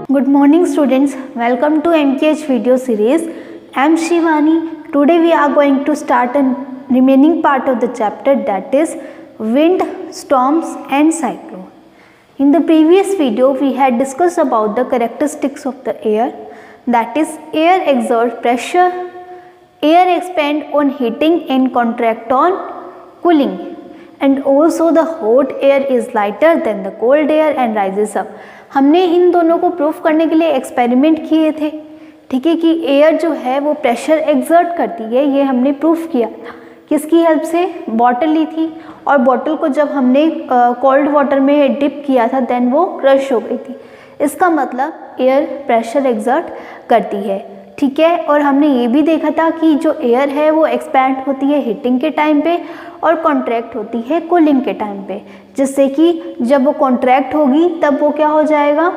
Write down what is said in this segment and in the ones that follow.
Good morning students, welcome to MKH video series. I am Shivani. Today we are going to start a remaining part of the chapter, that is wind, storms and cyclone. In the previous video we had discussed about the characteristics of the air, that is air exert pressure, air expand on heating and contract on cooling, and also the hot air is lighter than the cold air and rises up. हमने इन दोनों को proof करने के लिए experiment किए थे, ठीक है, कि एयर जो है वो प्रेशर एक्सर्ट करती है. ये हमने प्रूफ किया था. किसकी हेल्प से? बॉटल ली थी और बॉटल को जब हमने कोल्ड वाटर में डिप किया था देन वो क्रश हो गई थी. इसका मतलब एयर प्रेशर एक्सर्ट करती है, ठीक है. और हमने ये भी देखा था कि जो एयर है वो एक्सपैंड होती है हीटिंग के टाइम पे और कॉन्ट्रैक्ट होती है कूलिंग के टाइम पे, जिससे कि जब वो कॉन्ट्रैक्ट होगी तब वो क्या हो जाएगा,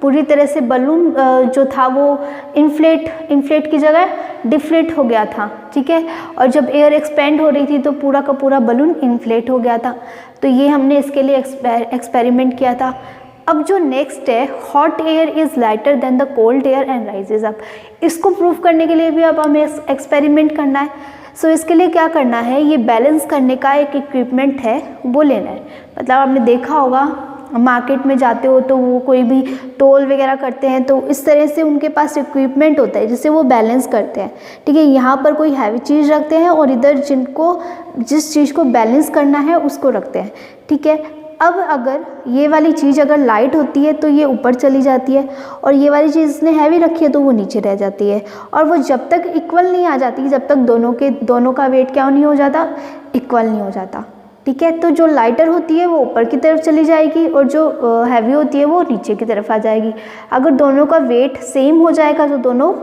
पूरी तरह से बलून जो था वो इन्फ्लेट की जगह डिफ्लेट हो गया था, ठीक है. और जब एयर एक्सपेंड हो रही थी तो पूरा का पूरा बलून इन्फ्लेट हो गया था. तो ये हमने इसके लिए एक्सपेरिमेंट किया था. अब जो नेक्स्ट है, hot air is lighter than the cold air and rises up. इसको प्रूव करने के लिए भी अब हमें एक्सपेरिमेंट करना है. सो इसके लिए क्या करना है, ये बैलेंस करने का एक इक्विपमेंट है वो लेना है. मतलब आपने देखा होगा मार्केट में जाते हो तो वो कोई भी टोल वगैरह करते हैं तो इस तरह से उनके पास इक्विपमेंट होता है जिससे वो बैलेंस करते हैं, ठीक है. यहाँ पर कोई हैवी चीज़ रखते हैं और इधर जिस चीज़ को बैलेंस करना है उसको रखते हैं, ठीक है. अब अगर ये वाली चीज़ अगर लाइट होती है तो ये ऊपर चली जाती है और ये वाली चीज़ इसने हैवी रखी है तो वो नीचे रह जाती है. और वो जब तक इक्वल नहीं आ जाती, जब तक दोनों का वेट क्या नहीं हो जाता, इक्वल नहीं हो जाता, ठीक है. तो जो लाइटर होती है वो ऊपर की तरफ चली जाएगी और जो हैवी होती है वो नीचे की तरफ आ जाएगी. अगर दोनों का वेट सेम हो जाएगा तो दोनों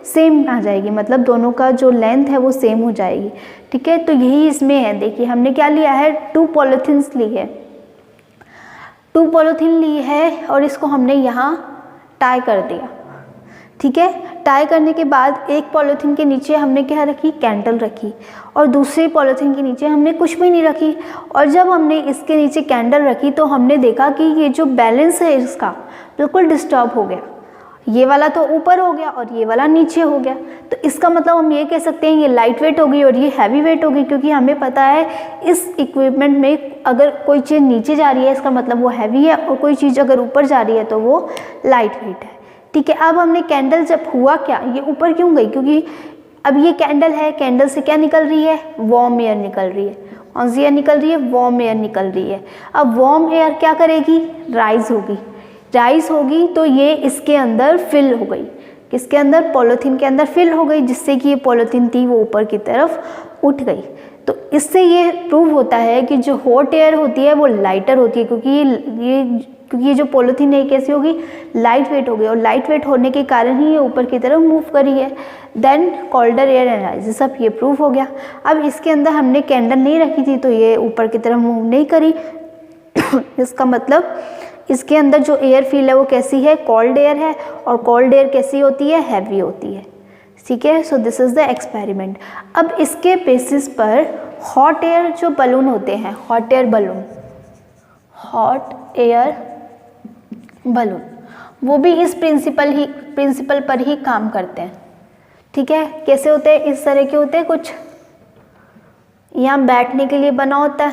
सेम आ जाएगी, मतलब दोनों का जो लेंथ है वो सेम हो जाएगी, ठीक है. तो यही इसमें है. देखिए हमने क्या लिया है, 2 पॉलीथीन्स ली है. 2 पॉलीथीन ली है और इसको हमने यहाँ टाई कर दिया, ठीक है. टाई करने के बाद एक पॉलीथीन के नीचे हमने क्या रखी, कैंडल रखी, और दूसरी पॉलीथीन के नीचे हमने कुछ भी नहीं रखी. और जब हमने इसके नीचे कैंडल रखी तो हमने देखा कि ये जो बैलेंस है इसका बिल्कुल डिस्टर्ब हो गया. ये वाला तो ऊपर हो गया और ये वाला नीचे हो गया. तो इसका मतलब हम ये कह सकते हैं ये लाइट वेट होगी और ये हैवी वेट होगी, क्योंकि हमें पता है इस इक्विपमेंट में अगर कोई चीज़ नीचे जा रही है इसका मतलब वो हैवी है और कोई चीज़ अगर ऊपर जा रही है तो वो लाइट वेट है, ठीक है. अब हमने कैंडल जब हुआ क्या, ये ऊपर क्यों गई, क्योंकि अब ये कैंडल है, कैंडल से क्या निकल रही है, वार्म एयर निकल रही है. कौन सी एयर निकल रही है, वार्म एयर निकल रही है. अब वार्म एयर क्या करेगी, राइज होगी तो ये इसके अंदर फिल हो गई. किसके अंदर, पॉलीथीन के अंदर फिल हो गई, जिससे कि ये पॉलीथीन थी वो ऊपर की तरफ उठ गई. तो इससे ये प्रूव होता है कि जो हॉट एयर होती है वो लाइटर होती है, क्योंकि ये जो पॉलीथीन है कैसी होगी, लाइट वेट हो गई, और लाइट वेट होने के कारण ही ये ऊपर की तरफ मूव कर रही है. Then colder air and rises up, ये प्रूव हो गया. अब इसके अंदर हमने कैंडल नहीं रखी थी तो ये ऊपर की तरफ मूव नहीं करी. इसका मतलब इसके अंदर जो एयर फील है वो कैसी है, कोल्ड एयर है, और कोल्ड एयर कैसी होती है, हैवी होती है, ठीक है. So this is the experiment. अब इसके बेसिस पर हॉट एयर जो बलून होते हैं, हॉट एयर बलून वो भी इस प्रिंसिपल पर ही काम करते हैं, ठीक है. कैसे होते हैं, इस तरह के होते हैं. कुछ यहाँ बैठने के लिए बना होता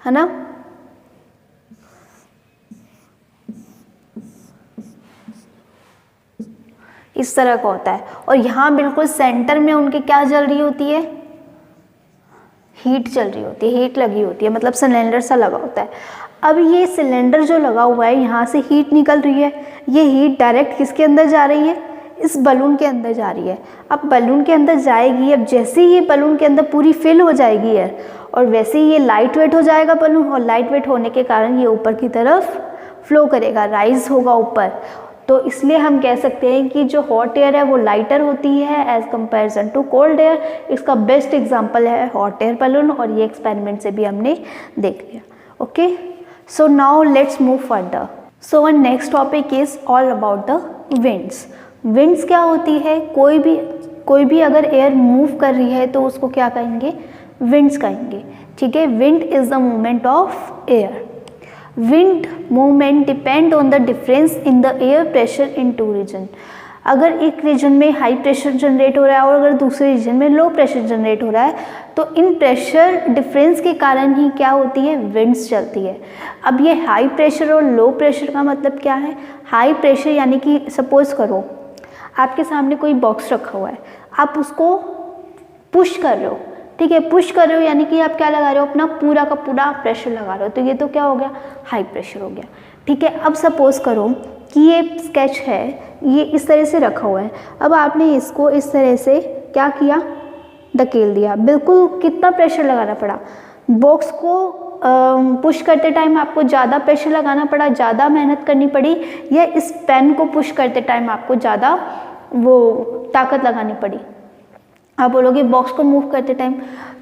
है ना, इस तरह का होता है. और यहाँ बिल्कुल सेंटर में उनके क्या जल रही होती है, हीट चल रही होती है, हीट लगी होती है, मतलब सिलेंडर सा लगा होता है. अब ये सिलेंडर जो लगा हुआ है यहाँ से हीट निकल रही है, ये हीट डायरेक्ट किसके अंदर जा रही है, इस बलून के अंदर जा रही है. अब बलून के अंदर जाएगी, अब जैसे ही ये बलून के अंदर पूरी फिल हो जाएगी एयर, और वैसे ही ये लाइट वेट हो जाएगा बलून, और लाइट वेट होने के कारण ये ऊपर की तरफ फ्लो करेगा, राइज होगा ऊपर. तो इसलिए हम कह सकते हैं कि जो हॉट एयर है वो लाइटर होती है as comparison to cold air. इसका बेस्ट एग्जांपल है हॉट एयर बलून, और ये एक्सपेरिमेंट से भी हमने देख लिया. Okay, so now let's move further. So one next topic is all about the winds. Winds क्या होती है, कोई भी अगर एयर मूव कर रही है तो उसको क्या कहेंगे, विंड्स कहेंगे, ठीक है. Wind is the movement of air. Wind movement depend on the difference in the air pressure in two region. अगर एक रीजन में हाई प्रेशर जनरेट हो रहा है और अगर दूसरे रीजन में लो प्रेशर जनरेट हो रहा है तो इन प्रेशर डिफरेंस के कारण ही क्या होती है, विंड्स चलती है। अब ये हाई प्रेशर और लो प्रेशर का मतलब क्या है? हाई प्रेशर यानी कि सपोज करो आपके सामने कोई बॉक्स रखा हुआ है, आप उसको पुश कर रहे हो, ठीक है, पुश कर रहे हो यानी कि आप क्या लगा रहे हो, अपना पूरा का पूरा प्रेशर लगा रहे हो, तो ये तो क्या हो गया, हाई प्रेशर हो गया, ठीक है। अब सपोज करो कि ये स्केच है, ये इस तरह से रखा हुआ है, अब आपने इसको इस तरह से क्या किया, धकेल दिया, बिल्कुल कितना प्रेशर लगाना पड़ा, बॉक्स को पुश करते टाइम आपको ज़्यादा प्रेशर लगाना पड़ा, ज़्यादा मेहनत करनी पड़ी, या इस पेन को पुश करते टाइम आपको ज़्यादा वो ताकत लगानी पड़ी? आप बोलोगे बॉक्स को मूव करते टाइम,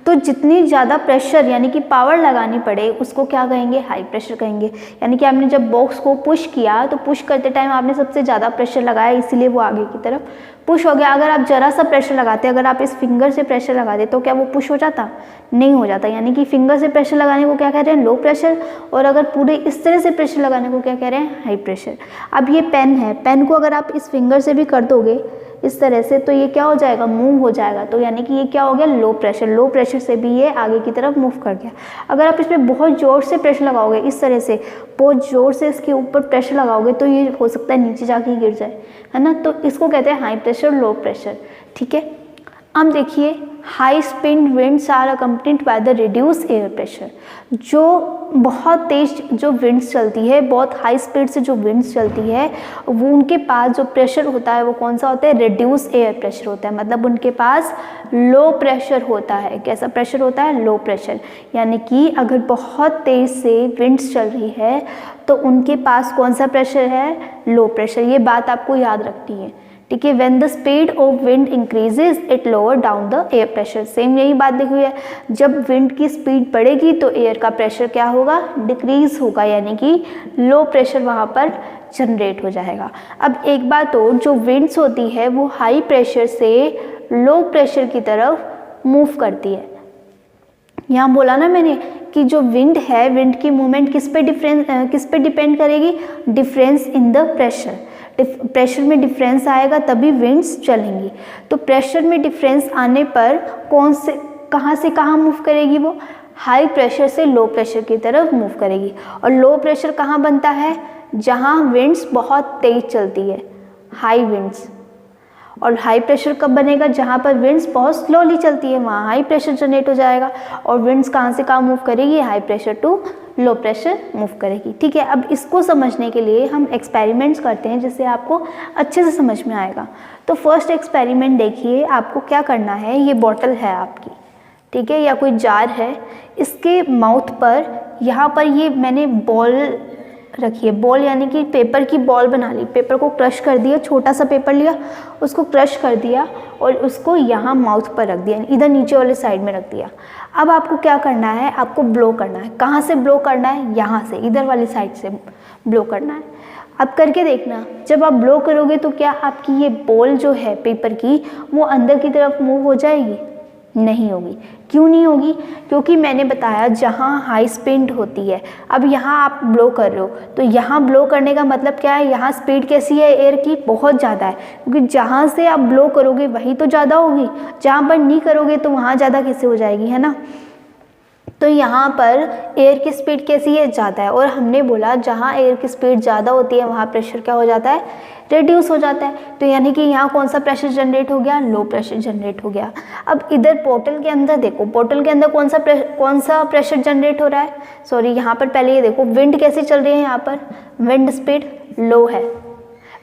तो जितनी ज़्यादा प्रेशर यानी कि पावर लगानी पड़े उसको क्या कहेंगे, हाई प्रेशर कहेंगे। यानी कि आपने जब बॉक्स को पुश किया तो पुश करते टाइम आपने सबसे ज़्यादा प्रेशर लगाया, इसीलिए वो आगे की तरफ पुश हो गया। अगर आप ज़रा सा प्रेशर लगाते, अगर आप इस फिंगर से प्रेशर लगाते तो क्या वो पुश हो जाता? नहीं हो जाता। यानी कि फिंगर से प्रेशर लगाने को क्या कह रहे हैं, लो प्रेशर, और अगर पूरे इस तरह से प्रेशर लगाने को क्या कह रहे हैं, हाई प्रेशर। अब ये पेन है, पेन को अगर आप इस फिंगर से भी कर दोगे इस तरह से तो ये क्या हो जाएगा, मूव हो जाएगा, तो यानी कि ये क्या हो गया, लो प्रेशर। लो प्रेशर से भी ये आगे की तरफ मूव कर गया। अगर आप इसमें बहुत ज़ोर से प्रेशर लगाओगे, इस तरह से बहुत ज़ोर से इसके ऊपर प्रेशर लगाओगे तो ये हो सकता है नीचे जाके गिर जाए, है ना, तो इसको कहते हैं हाई प्रेशर, लो प्रेशर, ठीक है। अब देखिए, high speed winds are accompanied by the reduce air pressure. जो बहुत तेज जो विंड्स चलती है, बहुत हाई स्पीड से जो विंड्स चलती है, वो उनके पास जो प्रेशर होता है वो कौन सा होता है, रिड्यूस एयर प्रेशर होता है। मतलब उनके पास लो प्रेशर होता है। कैसा प्रेशर होता है, लो प्रेशर। यानी कि अगर बहुत तेज से विंड्स चल रही है तो उनके पास कौन सा प्रेशर है, लो प्रेशर। ये बात आपको याद रखनी है, ठीक है। When the speed of wind increases it lower down the air pressure. Same यही बात लिखी हुई है, जब विंड की स्पीड बढ़ेगी तो एयर का प्रेशर क्या होगा, डिक्रीज होगा, यानी कि लो प्रेशर वहाँ पर जनरेट हो जाएगा। अब एक बात और, जो विंड्स होती है वो हाई प्रेशर से लो प्रेशर की तरफ मूव करती है। यहाँ बोला ना मैंने कि जो विंड है, विंड की मूवमेंट किस पे डिपेंड करेगी, difference in the pressure. Pressure में डिफरेंस आएगा तभी विंड्स चलेंगी। तो प्रेशर में डिफरेंस आने पर कहाँ से कहाँ मूव करेगी, वो हाई प्रेशर से लो प्रेशर की तरफ मूव करेगी। और लो प्रेशर कहाँ बनता है, जहाँ विंड्स बहुत तेज चलती है, हाई विंड्स। और हाई प्रेशर कब बनेगा, जहाँ पर विंड्स बहुत स्लोली चलती है, वहाँ हाई प्रेशर जनरेट हो जाएगा। और विंड्स कहाँ से कहाँ मूव करेगी, high pressure to low pressure move करेगी, ठीक है। अब इसको समझने के लिए हम एक्सपेरिमेंट्स करते हैं जिससे आपको अच्छे से समझ में आएगा। तो फर्स्ट एक्सपेरिमेंट देखिए, आपको क्या करना है, ये बॉटल है आपकी, ठीक है, या कोई जार है, इसके माउथ पर यहाँ पर ये मैंने बॉल रखी है। बॉल यानी कि पेपर की बॉल बना ली, पेपर को क्रश कर दिया, छोटा सा पेपर लिया, उसको क्रश कर दिया और उसको यहाँ माउथ पर रख दिया, इधर नीचे वाले साइड में रख दिया। अब आपको क्या करना है, आपको ब्लो करना है। कहाँ से ब्लो करना है, यहाँ से, इधर वाली साइड से ब्लो करना है। अब करके देखना, जब आप ब्लो करोगे तो क्या आपकी ये बॉल जो है पेपर की वो अंदर की तरफ मूव हो जाएगी, नहीं होगी। क्यों नहीं होगी, क्योंकि मैंने बताया जहाँ हाई स्पीड होती है। अब यहाँ आप ब्लो कर रहे हो तो यहाँ ब्लो करने का मतलब क्या है, यहाँ स्पीड कैसी है एयर की, बहुत ज़्यादा है, क्योंकि जहाँ से आप ब्लो करोगे वही तो ज़्यादा होगी, जहाँ पर नहीं करोगे तो वहाँ ज़्यादा कैसे हो जाएगी, है ना। तो यहाँ पर एयर की स्पीड कैसी है, ज़्यादा है। और हमने बोला जहाँ एयर की स्पीड ज़्यादा होती है वहाँ प्रेशर क्या हो जाता है, रिड्यूस हो जाता है। तो यानी कि यहाँ कौन सा प्रेशर जनरेट हो गया, लो प्रेशर जनरेट हो गया। अब इधर बोतल के अंदर देखो, बोतल के अंदर कौन सा प्रेशर जनरेट हो रहा है, सॉरी यहाँ पर पहले ये देखो विंड कैसे चल रही है, यहाँ पर विंड स्पीड लो है,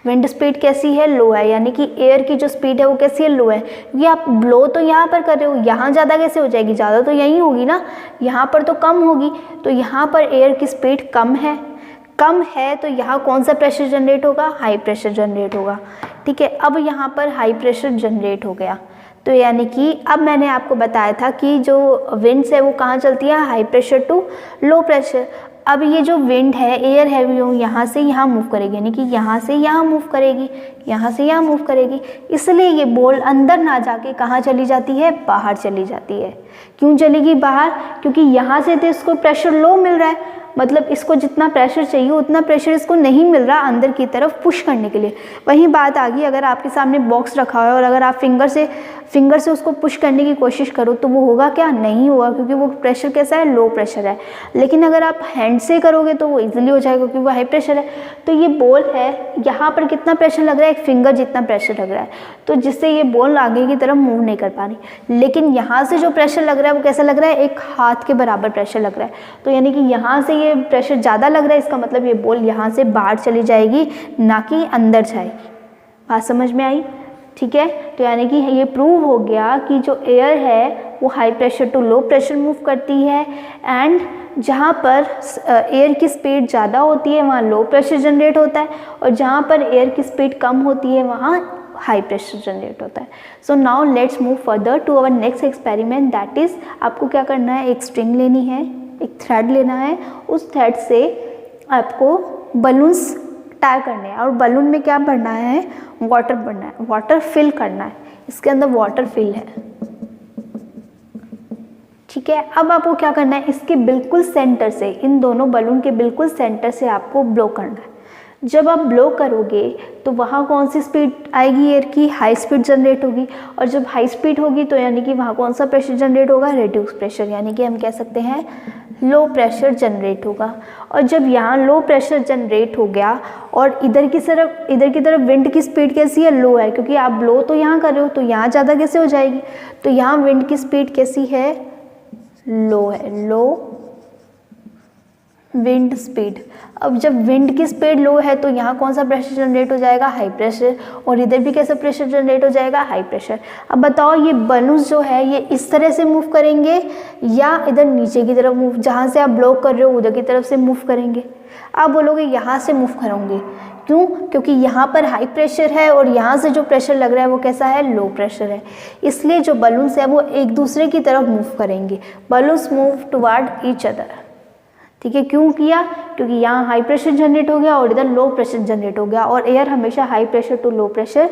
विंड स्पीड कैसी है, लो है, यानी कि एयर की जो स्पीड है वो कैसी है, लो है। क्योंकि आप ब्लो तो यहाँ पर कर रहे हो, यहाँ ज़्यादा कैसे हो जाएगी, ज़्यादा तो यहीं होगी ना, यहाँ पर तो कम होगी। तो यहाँ पर एयर की स्पीड कम है तो यहाँ कौन सा प्रेशर जनरेट होगा, हाई प्रेशर जनरेट होगा, ठीक है। अब यहाँ पर हाई प्रेशर जनरेट हो गया, तो यानी कि अब मैंने आपको बताया था कि जो विंड्स है वो कहाँ चलती है, high pressure to low pressure. अब ये जो विंड है, एयर है, वो यहाँ से यहाँ मूव करेगी, यानी कि यहाँ से यहाँ मूव करेगी, यहाँ से यहाँ मूव करेगी। इसलिए ये बॉल अंदर ना जाके कहाँ चली जाती है, बाहर चली जाती है। क्यों चलेगी बाहर, क्योंकि यहाँ से तो इसको प्रेशर लो मिल रहा है, मतलब इसको जितना प्रेशर चाहिए उतना प्रेशर इसको नहीं मिल रहा अंदर की तरफ पुश करने के लिए। वही बात आ गई, अगर आपके सामने बॉक्स रखा हुआ है और अगर आप फिंगर से उसको पुश करने की कोशिश करो तो वो होगा क्या, नहीं होगा, क्योंकि वो प्रेशर कैसा है, लो प्रेशर है। लेकिन अगर आप हैंड से करोगे तो वो इजीली हो जाएगा क्योंकि वो हाई प्रेशर है। तो ये बॉल है, यहाँ पर कितना प्रेशर लग रहा है, एक फिंगर जितना प्रेशर लग रहा है, तो जिससे ये बॉल आगे की तरफ मूव नहीं कर पा रही। लेकिन यहाँ से जो प्रेशर लग रहा है वो कैसा लग रहा है, एक हाथ के बराबर प्रेशर लग रहा है। तो यानी कि यहाँ से ये प्रेशर ज़्यादा लग रहा है, इसका मतलब ये बॉल यहाँ से बाहर चली जाएगी, ना कि अंदर जाएगी। बात समझ में आई? ठीक है, तो यानी कि ये प्रूव हो गया कि जो एयर है वो high pressure to low pressure move करती है, एंड जहाँ पर एयर की स्पीड ज़्यादा होती है वहाँ लो प्रेशर जनरेट होता है, और जहाँ पर एयर की स्पीड कम होती है वहाँ हाई प्रेशर जनरेट होता है। So now let's move further to our next experiment, that is आपको क्या करना है, एक स्ट्रिंग लेनी है, एक थ्रेड लेना है, उस थ्रेड से आपको बलून्स टाई करने हैं, और बलून में क्या भरना है, वाटर भरना है, वाटर फिल करना है, इसके अंदर वाटर फिल है। ठीक है, अब आपको क्या करना है, इसके बिल्कुल सेंटर से, इन दोनों बलून के बिल्कुल सेंटर से आपको ब्लो करना है। जब आप ब्लो करोगे तो वहाँ कौन सी स्पीड आएगी एयर की, हाई स्पीड जनरेट होगी, और जब हाई स्पीड होगी तो यानी कि वहाँ कौन सा प्रेशर जनरेट होगा, रिड्यूस प्रेशर, यानी कि हम कह सकते हैं लो प्रेशर जनरेट होगा। और जब यहाँ लो प्रेशर जनरेट हो गया और इधर की तरफ विंड की स्पीड कैसी है, लो है, क्योंकि आप ब्लो तो यहाँ कर रहे हो तो यहाँ ज़्यादा कैसे हो जाएगी, तो यहाँ विंड की स्पीड कैसी है, लो है, लो विंड स्पीड। अब जब विंड की स्पीड लो है तो यहाँ कौन सा प्रेशर जनरेट हो जाएगा, हाई प्रेशर, और इधर भी कैसा प्रेशर जनरेट हो जाएगा, हाई प्रेशर। अब बताओ ये बलून्स जो है ये इस तरह से मूव करेंगे या इधर नीचे की तरफ मूव, जहाँ से आप ब्लो कर रहे हो उधर की तरफ से मूव करेंगे। आप बोलोगे यहाँ से मूव करेंगे, क्यों, क्योंकि यहाँ पर हाई प्रेशर है और यहाँ से जो प्रेशर लग रहा है वो कैसा है, लो प्रेशर है, इसलिए जो बलून्स है वो एक दूसरे की तरफ मूव करेंगे, balloons move toward each other. ठीक है, क्यों किया, क्योंकि यहाँ हाई प्रेशर जनरेट हो गया और इधर लो प्रेशर जनरेट हो गया, और एयर हमेशा high pressure to low pressure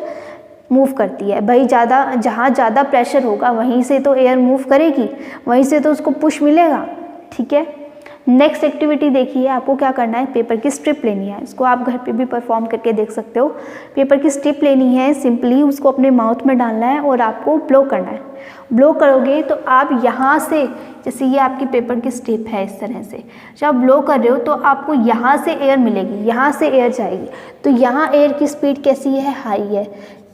move करती है। भाई जहाँ ज़्यादा प्रेशर होगा वहीं से तो एयर मूव करेगी, वहीं से तो उसको पुश मिलेगा। ठीक है, नेक्स्ट एक्टिविटी देखिए, आपको क्या करना है, पेपर की स्ट्रिप लेनी है, इसको आप घर पे भी परफॉर्म करके देख सकते हो। पेपर की स्ट्रिप लेनी है, सिंपली उसको अपने माउथ में डालना है और आपको ब्लो करना है। ब्लो करोगे तो आप यहाँ से, जैसे ये आपकी पेपर की स्ट्रिप है इस तरह से, जब आप ब्लो कर रहे हो तो आपको यहाँ से एयर मिलेगी, यहाँ से एयर जाएगी, तो यहाँ एयर की स्पीड कैसी है, हाई है,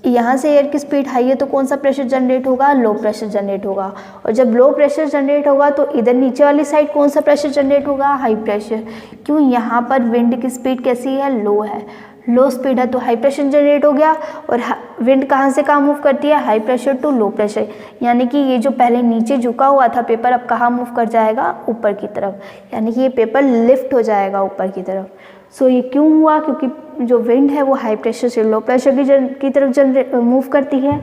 यहाँ से एयर की स्पीड हाई है तो कौन सा प्रेशर जनरेट होगा, लो प्रेशर जनरेट होगा, और जब लो प्रेशर जनरेट होगा तो इधर नीचे वाली साइड कौन सा प्रेशर जनरेट होगा, हाई प्रेशर। क्यों, यहाँ पर विंड की स्पीड कैसी है, लो है, लो स्पीड है तो हाई प्रेशर जनरेट हो गया, और विंड कहाँ से कहाँ मूव करती है, high pressure to low pressure, यानी कि ये जो पहले नीचे झुका हुआ था पेपर अब कहाँ मूव कर जाएगा, ऊपर की तरफ, यानी कि ये पेपर लिफ्ट हो जाएगा ऊपर की तरफ। सो ये क्यों हुआ, क्योंकि जो विंड है वो हाई प्रेशर से लो प्रेशर की तरफ मूव करती है,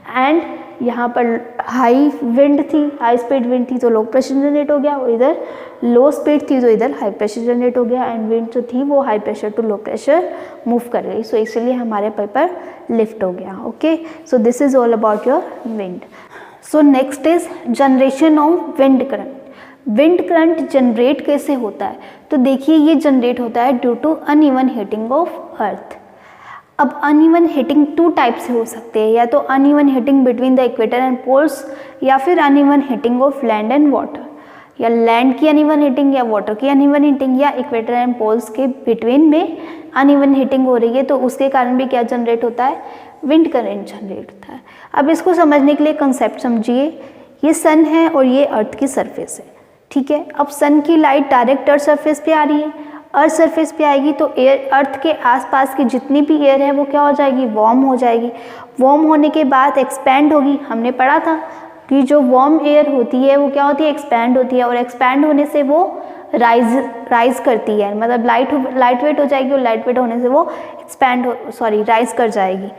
एंड यहाँ पर हाई विंड थी, हाई स्पीड विंड थी तो लो प्रेशर जनरेट हो गया, और इधर लो स्पीड थी तो इधर हाई प्रेशर जनरेट हो गया, एंड विंड जो थी वो high pressure to low pressure move कर गई। सो इसलिए हमारे पेपर लिफ्ट हो गया। Okay, so this is all about your wind. So next is generation of wind current. Wind current generate कैसे होता है, तो देखिए ये जनरेट होता है due to uneven heating of earth. अब अनइवन हीटिंग टू टाइप से हो सकते हैं, या तो uneven heating between the equator and poles, या फिर uneven heating of land and water, या लैंड की अनइवन हीटिंग या वाटर की अनइवन हीटिंग, या इक्वेटर एंड पोल्स के बिटवीन में अनइवन हीटिंग हो रही है तो उसके कारण भी क्या जनरेट होता है, विंड करंट जनरेट होता है। अब इसको समझने के लिए कंसेप्ट समझिए, ये सन है और ये अर्थ की सरफेस है। ठीक है, अब सन की लाइट डायरेक्ट अर्थ सरफेस पे आ रही है, अर्थ सरफेस पे आएगी तो एयर, अर्थ के आसपास की जितनी भी एयर है वो क्या हो जाएगी, वार्म हो जाएगी। वार्म होने के बाद एक्सपैंड होगी, हमने पढ़ा था कि जो वार्म एयर होती है वो क्या होती है, एक्सपैंड होती है, और एक्सपैंड होने से वो राइज करती है, मतलब लाइट वेट हो जाएगी, और लाइट वेट होने से वो राइज कर जाएगी।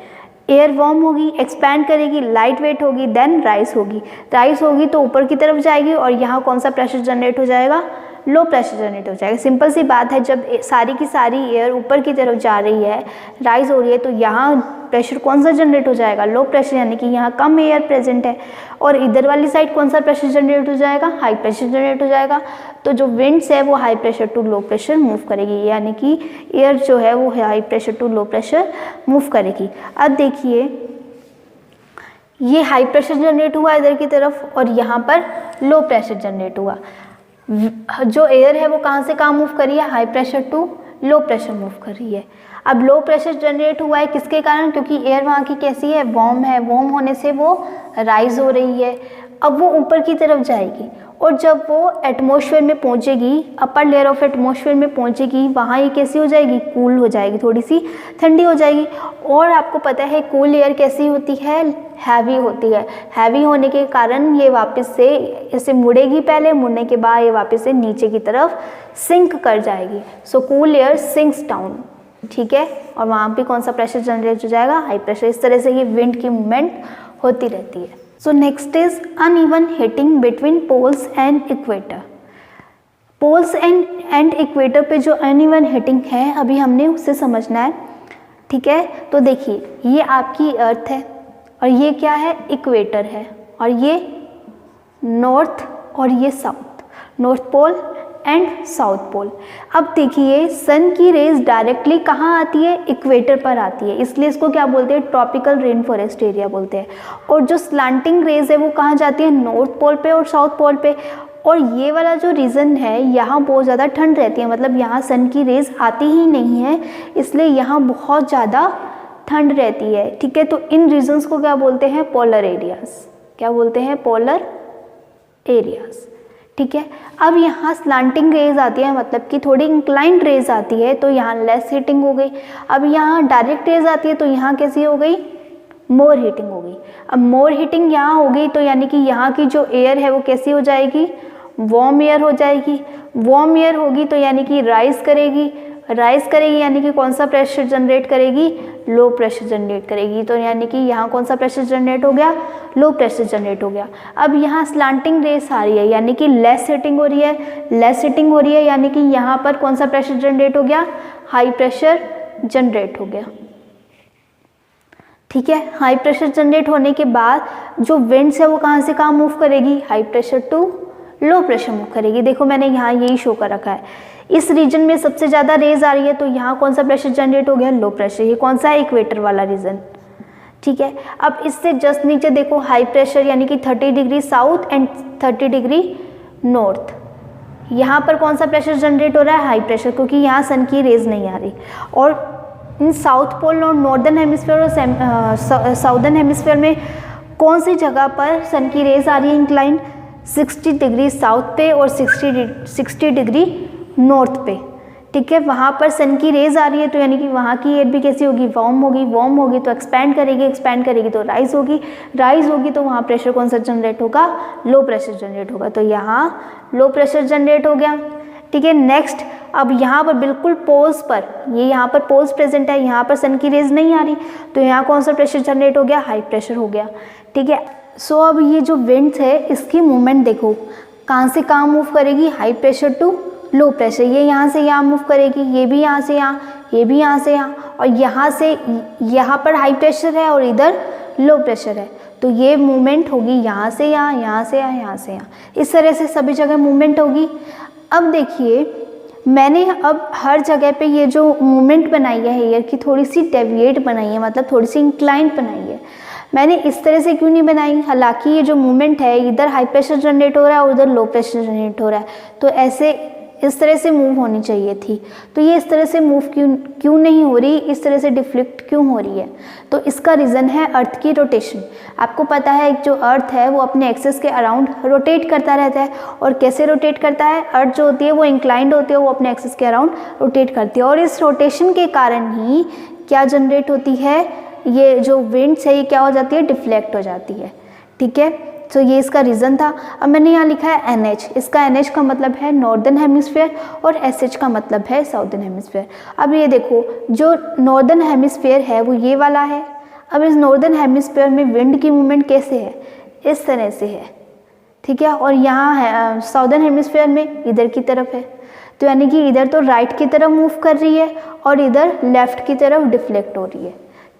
एयर वार्म होगी, एक्सपैंड करेगी, लाइट वेट होगी, देन राइज होगी। राइज होगी तो ऊपर की तरफ जाएगी, और यहाँ कौन सा प्रेशर जनरेट हो जाएगा, लो प्रेशर जनरेट हो जाएगा। सिंपल सी बात है, जब सारी की सारी एयर ऊपर की तरफ जा रही है, राइज हो रही है, तो यहाँ प्रेशर कौन सा जनरेट हो जाएगा, लो प्रेशर, यानी कि यहाँ कम एयर प्रेजेंट है। और इधर वाली साइड कौन सा प्रेशर जनरेट हो जाएगा, हाई प्रेशर जनरेट हो जाएगा। तो जो विंड्स है वो high pressure to low pressure move करेगी, यानी कि एयर जो है वो high pressure to low pressure move करेगी। अब देखिए ये हाई प्रेशर जनरेट हुआ इधर की तरफ और यहाँ पर लो प्रेशर जनरेट हुआ। जो एयर है वो कहाँ से कहाँ मूव कर रही है, high pressure to low pressure move कर रही है। अब लो प्रेशर जनरेट हुआ है किसके कारण, क्योंकि एयर वहाँ की कैसी है, वार्म है, वार्म होने से वो राइज हो रही है। अब वो ऊपर की तरफ जाएगी और जब वो एटमॉस्फेयर में पहुँचेगी, अपर लेयर ऑफ एटमॉस्फेयर में पहुँचेगी, वहाँ ये कैसी हो जाएगी, कूल हो जाएगी, थोड़ी सी ठंडी हो जाएगी। और आपको पता है कूल एयर कैसी होती है, हैवी होती है। हैवी होने के कारण ये वापस से ऐसे मुड़ेगी, पहले मुड़ने के बाद ये वापस से नीचे की तरफ सिंक कर जाएगी। So cool air sinks down, ठीक है, और वहाँ पे कौन सा प्रेशर जनरेट हो जाएगा, हाई प्रेशर। इस तरह से ये विंड की मूवमेंट होती रहती है। So next is uneven heating between poles and equator. Poles and equator पे जो अनइवन हीटिंग है अभी हमने उससे समझना है, ठीक है। तो देखिए ये आपकी अर्थ है और ये क्या है, इक्वेटर है, और ये नॉर्थ और ये south, north pole and south pole. अब देखिए सन की रेज डायरेक्टली कहाँ आती है, इक्वेटर पर आती है, इसलिए इसको क्या बोलते हैं, ट्रॉपिकल रेन फॉरेस्ट एरिया बोलते हैं। और जो स्लांटिंग रेज है वो कहाँ जाती है, नॉर्थ पोल पे और साउथ पोल पे। और ये वाला जो रीजन है यहाँ बहुत ज़्यादा ठंड रहती है, मतलब यहाँ सन की रेज आती ही नहीं है, इसलिए यहाँ बहुत ज़्यादा ठंड रहती है, ठीक है। तो इन रीजन्स को क्या बोलते हैं, पोलर एरियाज, क्या बोलते हैं, पोलर एरियाज, ठीक है। अब यहाँ स्लांटिंग रेज आती है, मतलब कि थोड़ी इंक्लाइंड रेज आती है, तो यहाँ लेस हीटिंग हो गई। अब यहाँ डायरेक्ट रेज आती है तो यहाँ कैसी हो गई, मोर हीटिंग हो गई। अब मोर हीटिंग यहाँ हो गई तो यानी कि यहाँ की जो एयर है वो कैसी हो जाएगी, वार्म एयर हो जाएगी। वार्म एयर होगी तो यानी कि राइज करेगी, राइज करेगी यानी कि कौन सा प्रेशर जनरेट करेगी, लो प्रेशर जनरेट करेगी। तो यानी कि यहाँ कौन सा प्रेशर जनरेट हो गया, लो प्रेशर जनरेट हो गया। अब यहाँ स्लांटिंग रेस आ रही है यानी कि लेस हीटिंग हो रही है, लेस हीटिंग हो रही है यानी कि यहाँ पर कौन सा प्रेशर जनरेट हो गया, हाई प्रेशर जनरेट हो गया, ठीक है। हाई प्रेशर जनरेट होने के बाद जो विंड्स है वो कहाँ से कहाँ मूव करेगी, high pressure to low pressure move करेगी। देखो मैंने यहाँ यही शो कर रखा है, इस रीजन में सबसे ज़्यादा रेज आ रही है तो यहाँ कौन सा प्रेशर जनरेट हो गया, लो प्रेशर। ये कौन सा है, इक्वेटर वाला रीजन, ठीक है। अब इससे जस्ट नीचे देखो हाई प्रेशर यानी कि 30 degree south and 30 degree north, यहाँ पर कौन सा प्रेशर जनरेट हो रहा है, हाई प्रेशर, क्योंकि यहाँ सन की रेज नहीं आ रही। और इन साउथ पोल और नॉर्दर्न हेमिस्फीयर और साउदर्न हेमिस्फीयर में कौन सी जगह पर सन की रेज आ रही है, इंक्लाइन 60 डिग्री साउथ पे और 60 डिग्री नॉर्थ पे, ठीक है। वहाँ पर सन की रेज आ रही है तो यानी कि वहाँ की एयर भी कैसी होगी, वार्म होगी, वार्म होगी तो एक्सपैंड करेगी, एक्सपैंड करेगी तो राइज होगी, राइज होगी तो वहाँ प्रेशर कौन सा जनरेट होगा, लो प्रेशर जनरेट होगा। तो यहाँ लो प्रेशर जनरेट हो गया, ठीक है। नेक्स्ट अब यहाँ पर बिल्कुल पोल्स पर, ये यहाँ पर पोल्स प्रेजेंट है, यहाँ पर सन की रेज नहीं आ रही तो यहाँ कौन सा प्रेशर जनरेट हो गया, हाई प्रेशर हो गया, ठीक है। सो अब ये जो विंड्स है इसकी मूवमेंट देखो कहाँ से कहाँ मूव करेगी, high pressure to low pressure. ये यहाँ से यहाँ मूव करेगी, ये भी यहाँ से यहाँ, ये भी यहाँ से यहाँ, और यहाँ से यहाँ पर हाई प्रेशर है और इधर लो प्रेशर है तो ये मूवमेंट होगी यहाँ से यहाँ, यहाँ से यहाँ, यहाँ से यहाँ, इस तरह से सभी जगह मूवमेंट होगी। अब देखिए मैंने अब हर जगह पे ये जो मूवमेंट बनाई है एयर की थोड़ी सी डेविएट बनाई है, मतलब थोड़ी सी इंक्लाइंड बनाई है। मैंने इस तरह से क्यों नहीं बनाई, हालांकि ये जो मूवमेंट है इधर हाई प्रेशर जनरेट हो रहा है और उधर लो प्रेशर जनरेट हो रहा है, तो ऐसे इस तरह से मूव होनी चाहिए थी, तो ये इस तरह से मूव क्यों नहीं हो रही, इस तरह से डिफ्लेक्ट क्यों हो रही है। तो इसका रीज़न है अर्थ की रोटेशन। आपको पता है जो अर्थ है वो अपने एक्सिस के अराउंड रोटेट करता रहता है, और कैसे रोटेट करता है, अर्थ जो होती है वो इंक्लाइंड होती है, वो अपने एक्सिस के अराउंड रोटेट करती है, और इस रोटेशन के कारण ही क्या जनरेट होती है, ये जो विंड्स है ये क्या हो जाती है, डिफ्लेक्ट हो जाती है, ठीक है। तो ये इसका रीज़न था। अब मैंने यहाँ लिखा है NH, इसका NH का मतलब है नॉर्दर्न हेमिस्फीयर और SH का मतलब है साउदर्न हेमिस्फीयर। अब ये देखो जो नॉर्दर्न हेमिस्फीयर है वो ये वाला है। अब इस नॉर्दर्न हेमिस्फीयर में विंड की मूवमेंट कैसे है, इस तरह से है, ठीक है, और यहाँ है साउदर्न हेमिस्फीयर में इधर की तरफ है, तो यानी कि इधर तो राइट की तरफ मूव कर रही है और इधर लेफ्ट की तरफ डिफ्लेक्ट हो रही है।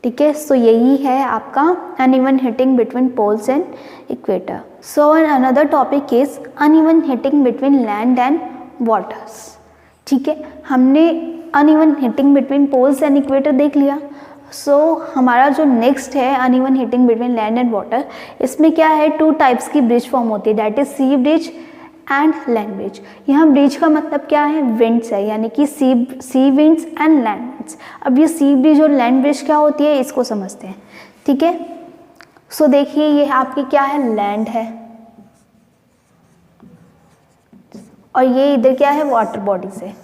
ठीक है, सो यही है आपका uneven heating between poles and equator. So another topic is uneven heating between land and waters. ठीक है, हमने uneven heating between poles and equator देख लिया। सो हमारा जो नेक्स्ट है uneven heating between land and water, इसमें क्या है, 2 टाइप्स की ब्रिज फॉर्म होती है, that is sea bridge and land breeze. यहाँ ब्रिज का मतलब क्या है, विंड्स है, यानी कि sea winds and land winds. अब ये सी ब्रिज और लैंड ब्रिज क्या होती है इसको समझते हैं। ठीक है, सो देखिए ये आपकी क्या है, लैंड है, और ये इधर क्या है, वाटर बॉडीज है।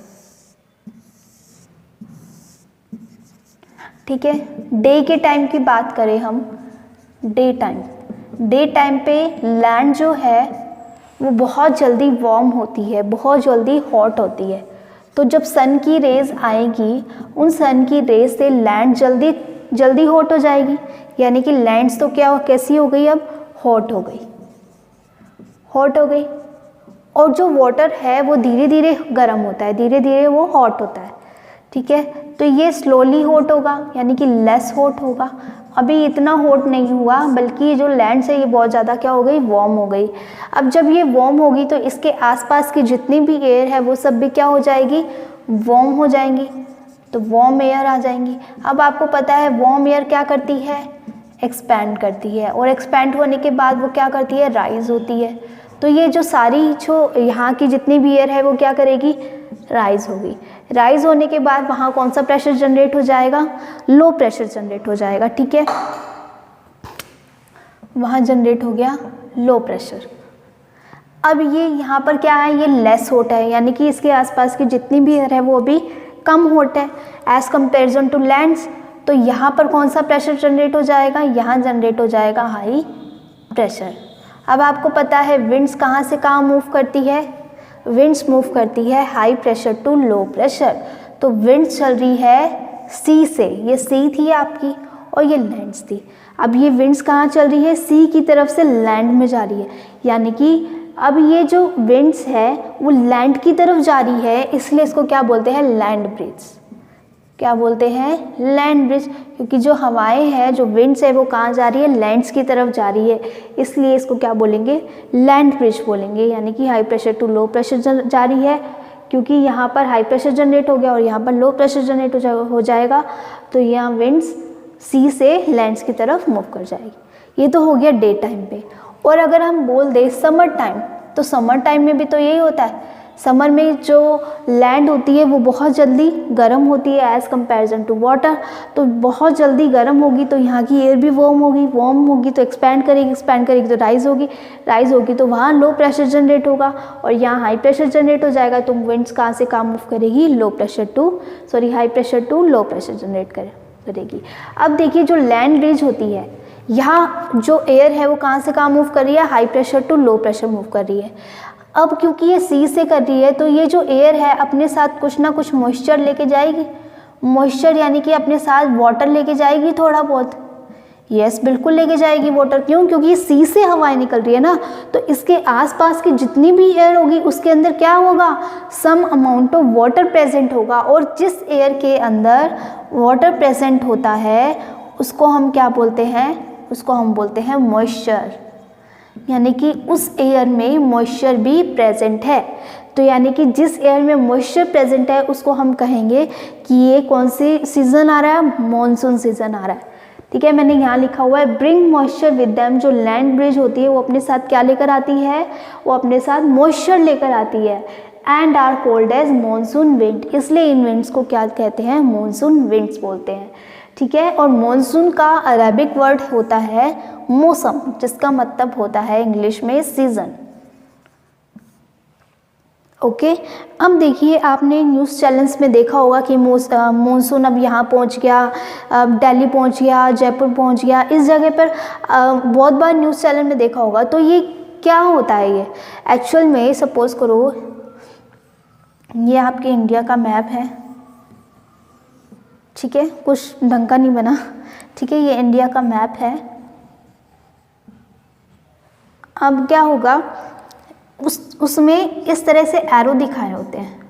ठीक है, डे के टाइम की बात करें हम, डे टाइम पे लैंड जो है वो बहुत जल्दी वार्म होती है, बहुत जल्दी हॉट होती है। तो जब सन की रेज आएगी, उन सन की रेज से लैंड जल्दी हॉट हो जाएगी, यानी कि लैंड्स तो क्या कैसी हो गई, अब हॉट हो गई। और जो वाटर है वो धीरे धीरे गर्म होता है, धीरे धीरे वो हॉट होता है। ठीक है, तो ये स्लोली हॉट होगा, यानी कि लेस हॉट होगा। अभी इतना हॉट नहीं हुआ, बल्कि जो लैंड है ये बहुत ज़्यादा क्या हो गई, वार्म हो गई। अब जब ये वार्म होगी तो इसके आसपास की जितनी भी एयर है वो सब भी क्या हो जाएगी, वार्म हो जाएंगी, तो वार्म एयर आ जाएंगी। अब आपको पता है वार्म एयर क्या करती है, एक्सपैंड करती है, और एक्सपैंड होने के बाद वो क्या करती है, राइज होती है। तो ये जो सारी जो यहाँ की जितनी भी एयर है वो क्या करेगी, राइज होगी। राइज होने के बाद वहाँ कौन सा प्रेशर जनरेट हो जाएगा, लो प्रेशर जनरेट हो जाएगा। ठीक है, वहाँ जनरेट हो गया लो प्रेशर। अब ये यहाँ पर क्या है, ये लेस हॉट है, यानी कि इसके आसपास की जितनी भी एयर है वो अभी कम हॉट है एज कंपेरिजन टू लैंड्स। तो यहाँ पर कौन सा प्रेशर जनरेट हो जाएगा, यहाँ जनरेट हो जाएगा हाई प्रेशर। अब आपको पता है विंड्स कहाँ से कहाँ मूव करती है, विंड्स मूव करती है high pressure to low pressure. तो विंड्स चल रही है सी से, ये सी थी आपकी और ये लैंड्स थी। अब ये विंड्स कहाँ चल रही है, सी की तरफ से लैंड में जा रही है, यानी कि अब ये जो विंड्स है वो लैंड की तरफ जा रही है, इसलिए इसको क्या बोलते हैं, लैंड ब्रिज। क्या बोलते हैं, लैंड ब्रिज, क्योंकि जो हवाएं हैं, जो विंड्स है वो कहाँ जा रही है, लैंड्स की तरफ जा रही है, इसलिए इसको क्या बोलेंगे, लैंड ब्रिज बोलेंगे। यानी कि high pressure to low pressure जा रही है, क्योंकि यहाँ पर हाई प्रेशर जनरेट हो गया और यहाँ पर लो प्रेशर जनरेट हो जाएगा, तो यहाँ विंड्स सी से लैंड्स की तरफ मूव कर जाएगी। ये तो हो गया डे टाइम पे। और अगर हम बोल दें समर टाइम, तो समर टाइम में भी तो यही होता है। समर में जो लैंड होती है वो बहुत जल्दी गर्म होती है एज़ कंपैरिजन टू वाटर, तो बहुत जल्दी गर्म होगी तो यहाँ की एयर भी वार्म होगी तो एक्सपैंड करेगी तो राइज होगी तो वहाँ लो प्रेशर जनरेट होगा, और यहाँ हाई प्रेशर जनरेट हो जाएगा, तो विंड्स कहाँ से कहाँ मूव करेगी, high pressure to low pressure generate करेगी। अब देखिए जो लैंड ब्रिज होती है, यहाँ जो एयर है वो कहाँ से कहाँ मूव कर रही है, high pressure to low pressure move कर रही है। अब क्योंकि ये सी से कर रही है तो ये जो एयर है अपने साथ कुछ ना कुछ मॉइस्चर लेके जाएगी, मॉइस्चर यानी कि अपने साथ वाटर लेके जाएगी थोड़ा बहुत। यस, बिल्कुल लेके जाएगी वाटर। क्यों, क्योंकि ये सी से हवाएं निकल रही है ना, तो इसके आसपास की जितनी भी एयर होगी उसके अंदर क्या होगा, some amount of water present होगा, और जिस एयर के अंदर वाटर प्रेजेंट होता है उसको हम क्या बोलते हैं, उसको हम बोलते हैं मॉइस्चर, यानी कि उस एयर में मॉइस्चर भी प्रेजेंट है। तो यानी कि जिस एयर में मॉइस्चर प्रेजेंट है उसको हम कहेंगे कि ये कौन सी सीजन आ रहा है, मॉनसून सीजन आ रहा है। ठीक है, मैंने यहाँ लिखा हुआ है ब्रिंग मॉइस्चर विद देम। जो लैंड ब्रिज होती है वो अपने साथ क्या लेकर आती है, वो अपने साथ मॉइस्चर लेकर आती है, and are called as monsoon wind. इसलिए इन विंड्स को क्या कहते हैं, मॉनसून विंड्स बोलते हैं। ठीक है, और मॉनसून का अरेबिक वर्ड होता है मौसम, जिसका मतलब होता है इंग्लिश में सीजन। ओके, अब देखिए आपने न्यूज़ चैनल्स में देखा होगा कि मॉनसून अब यहाँ पहुँच गया, अब दिल्ली पहुँच गया, जयपुर पहुँच गया, इस जगह पर बहुत बार न्यूज़ चैनल में देखा होगा। तो ये क्या होता है, ये एक्चुअल में सपोज करो ये आपके इंडिया का मैप है, ठीक है, कुछ ढंग का नहीं बना, ठीक है, ये इंडिया का मैप है। अब क्या होगा, उसमें इस तरह से एरो दिखाए होते हैं।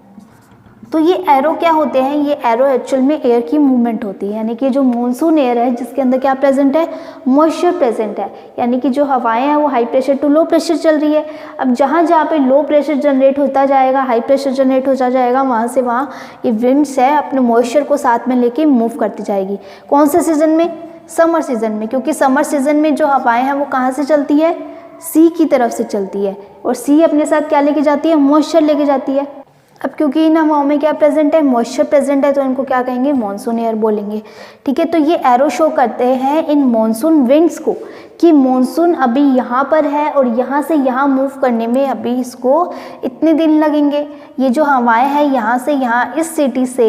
तो ये एरो क्या होते हैं, ये एरो एक्चुअल में एयर की मूवमेंट होती है, यानी कि जो मॉनसून एयर है जिसके अंदर क्या प्रेजेंट है, मॉइस्चर प्रेजेंट है, यानी कि जो हवाएं हैं वो high pressure to low pressure चल रही है। अब जहाँ जहाँ पे लो प्रेशर जनरेट होता जाएगा, हाई प्रेशर जनरेट होता जाएगा, वहाँ से वहाँ ये विंड्स है अपने मॉइस्चर को साथ में लेके मूव करती जाएगी। कौन से सीजन में, समर सीजन में, क्योंकि समर सीजन में जो हवाएं हैं वो कहाँ से चलती है, सी की तरफ से चलती है, और सी अपने साथ क्या लेके जाती है, मॉइस्चर लेके जाती है। अब क्योंकि इन हवाओं में क्या प्रेजेंट है, मॉइस्चर प्रेजेंट है, तो इनको क्या कहेंगे, मॉनसून एयर बोलेंगे। ठीक है, तो ये एरो शो करते हैं इन मॉनसून विंड्स को कि मॉनसून अभी यहाँ पर है और यहाँ से यहाँ मूव करने में अभी इसको इतने दिन लगेंगे। ये जो हवाएं हैं यहाँ से यहाँ इस सिटी से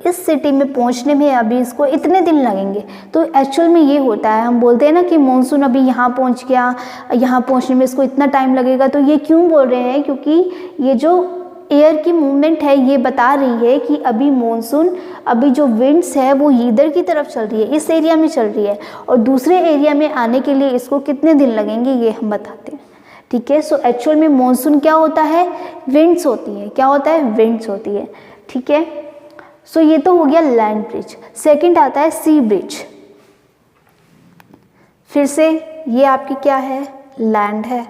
इस सिटी में पहुंचने में अभी इसको इतने दिन लगेंगे। तो एक्चुअल में ये होता है, हम बोलते हैं ना कि मॉनसून अभी यहाँ पहुंच गया, यहाँ पहुंचने में इसको इतना टाइम लगेगा। तो ये क्यों बोल रहे हैं, क्योंकि ये जो एयर की मूवमेंट है ये बता रही है कि अभी मॉनसून, अभी जो विंड्स है वो इधर की तरफ चल रही है, इस एरिया में चल रही है, और दूसरे एरिया में आने के लिए इसको कितने दिन लगेंगे ये हम बताते हैं। ठीक है, सो एक्चुअल में मॉनसून क्या होता है, विंड्स होती है। क्या होता है, विंड्स होती है। ठीक है, सो ये तो हो गया लैंड ब्रिज। सेकंड आता है सी ब्रिज। फिर से ये आपकी क्या है, लैंड है,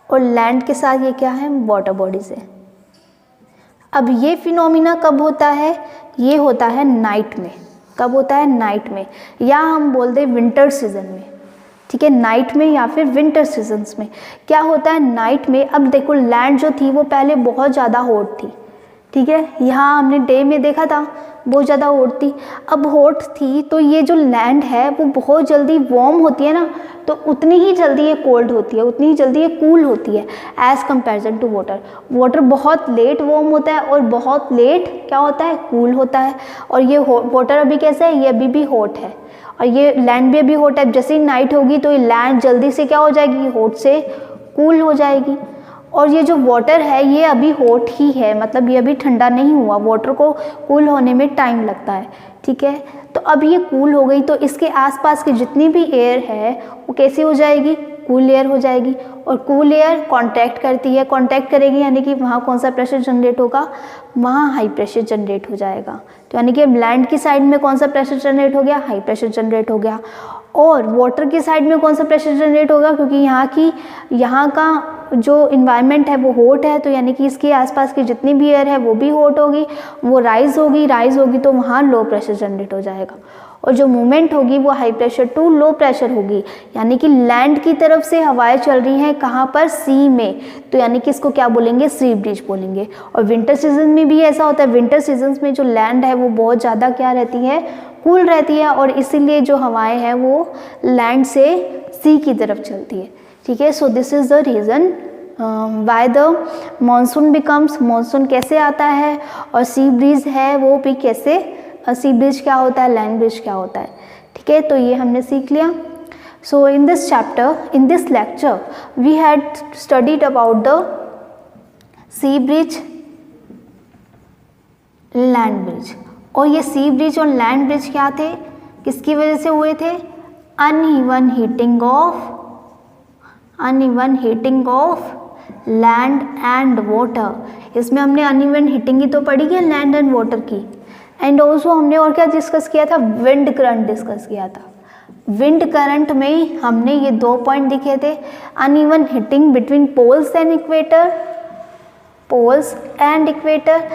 और लैंड के साथ ये क्या है, वाटर बॉडीज है। अब ये फिनोमिना कब होता है, ये होता है नाइट में। कब होता है, नाइट में, या हम बोलते हैं विंटर सीजन में। ठीक है, नाइट में या फिर विंटर सीजन्स में क्या होता है, नाइट में। अब देखो लैंड जो थी वो पहले बहुत ज़्यादा हॉट थी। ठीक है, यहाँ हमने डे में देखा था बहुत ज़्यादा हॉट थी। अब हॉट थी तो ये जो लैंड है वो बहुत जल्दी वार्म होती है ना, तो उतनी ही जल्दी ये कोल्ड होती है, उतनी ही जल्दी ये कूल होती है as comparison to water. Water बहुत लेट वार्म होता है और बहुत लेट क्या होता है, कूल होता है। और ये वाटर अभी कैसा है, ये अभी भी हॉट है, और ये लैंड भी अभी हॉट है। जैसे ही नाइट होगी तो ये लैंड जल्दी से क्या हो जाएगी, हॉट से कूल हो जाएगी। और ये जो वाटर है ये अभी हॉट ही है, मतलब ये अभी ठंडा नहीं हुआ, वाटर को कूल होने में टाइम लगता है। ठीक है, तो अब ये कूल हो गई तो इसके आसपास की जितनी भी एयर है वो कैसी हो जाएगी, कूल एयर हो जाएगी। और कूल एयर कॉन्ट्रैक्ट करती है, कॉन्ट्रैक्ट करेगी यानी कि वहाँ कौन सा प्रेशर जनरेट होगा, वहाँ हाई प्रेशर जनरेट हो जाएगा। तो यानी कि अब लैंड की साइड में कौन सा प्रेशर जनरेट हो गया, हाई प्रेशर जनरेट हो गया। और वाटर की साइड में कौन सा प्रेशर जनरेट होगा, क्योंकि यहाँ का जो इन्वायरमेंट है वो हॉट है, तो यानी कि इसके आसपास की जितनी भी एयर है वो भी हॉट होगी, वो राइज होगी तो वहाँ लो प्रेशर जनरेट हो जाएगा। और जो मूवमेंट होगी वो high pressure to low pressure होगी, यानी कि लैंड की तरफ से हवाएं चल रही हैं कहाँ पर, सी में। तो यानी कि इसको क्या बोलेंगे, सी ब्रिज बोलेंगे। और विंटर सीजन में भी ऐसा होता है, विंटर सीजन में जो लैंड है वो बहुत ज़्यादा क्या रहती है, कूल रहती है, और इसीलिए जो हवाएं हैं वो लैंड से सी की तरफ चलती है। ठीक है, so this is the reason why the monsoon becomes, monsoon कैसे आता है, और सी ब्रिज है वो भी कैसे, सी ब्रिज क्या होता है, लैंड ब्रिज क्या होता है। ठीक है, तो ये हमने सीख लिया। So in this chapter, in this lecture we had studied about the sea bridge, land bridge. और ये सी ब्रिज और लैंड ब्रिज क्या थे, किसकी वजह से हुए थे, uneven heating of land and water. इसमें हमने अनइवन हीटिंग ही तो पढ़ी है लैंड एंड वाटर की। एंड ऑल्सो हमने और क्या डिस्कस किया था, विंड करंट डिस्कस किया था। विंड करंट में हमने ये 2 पॉइंट दिखे थे, uneven heating between poles and equator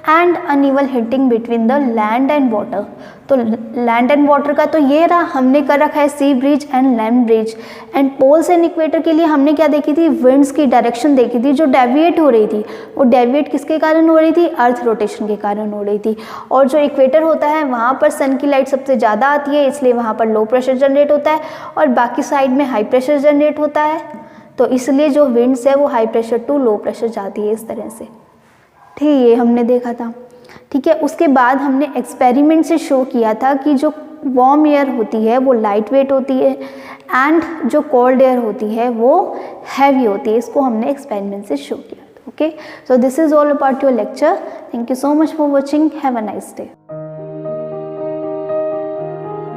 and uneven heating between the land and water. तो लैंड एंड वाटर का तो ये रहा, हमने कर रखा है sea bridge and land bridge. And poles and equator के लिए हमने क्या देखी थी, विंड्स की डायरेक्शन देखी थी जो डेविएट हो रही थी। वो डेविएट किसके कारण हो रही थी, अर्थ रोटेशन के कारण हो रही थी। और जो इक्वेटर होता है वहाँ पर सन की लाइट सबसे ज़्यादा आती है, इसलिए वहाँ पर लो प्रेशर जनरेट होता है, और बाकी साइड में हाई प्रेशर जनरेट होता है। तो इसलिए जो विंड्स है वो high pressure to low pressure जाती है इस तरह से। ठीक है, ये हमने देखा था। ठीक है, उसके बाद हमने एक्सपेरिमेंट से शो किया था कि जो वार्म एयर होती है वो लाइट वेट होती है एंड जो कोल्ड एयर होती है वो हैवी होती है। इसको हमने एक्सपेरिमेंट से शो किया था। Okay, so this is all about your lecture. Thank you so much for watching. Have a nice day.